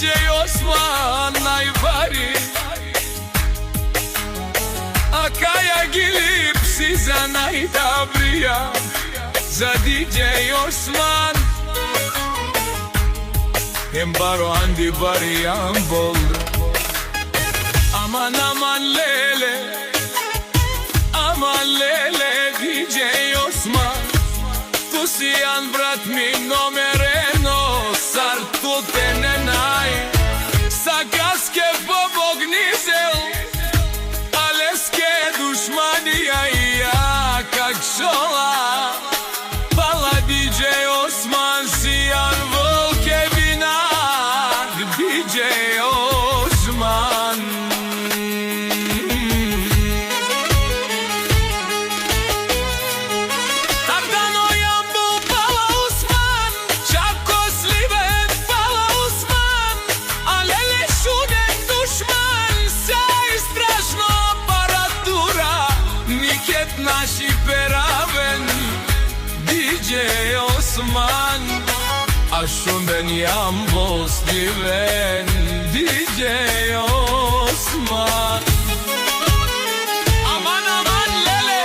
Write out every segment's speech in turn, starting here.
DJ Osman najvari, a Kaja Gilip si za najdobrija, za DJ Osman Embaro Andi Bari Ambol. Aman aman lele, aman lele DJ Osman, tu si janë brat mi nomereno, sar tu te nenaj, sa kaske bobog nizel, aleske dušmanija i ja kak šola. Pala DJ Osman si janë vëlke vinak, DJ Osman. Naši peraven DJ Osman, a shumben jam vostiven DJ Osman. Aman aman lele,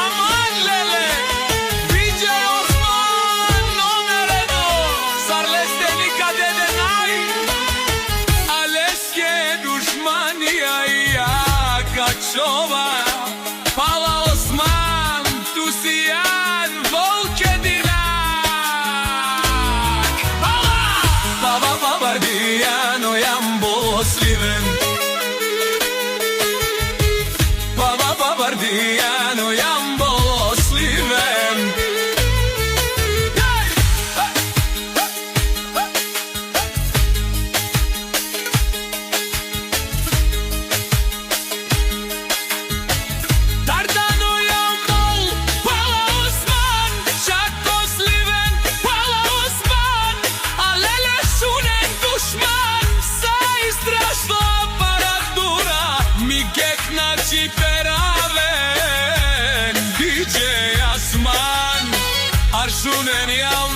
aman lele DJ Osman nomereno, sarleste nikade denaj, aleske dušmanija i ja kačova. Pala Osman, tu si janë volke dinak. Pala! Baba Bardijano jam bolosliven, Baba Bardijano jam bolosliven. Naši peraven DJ Osman, arshunen jam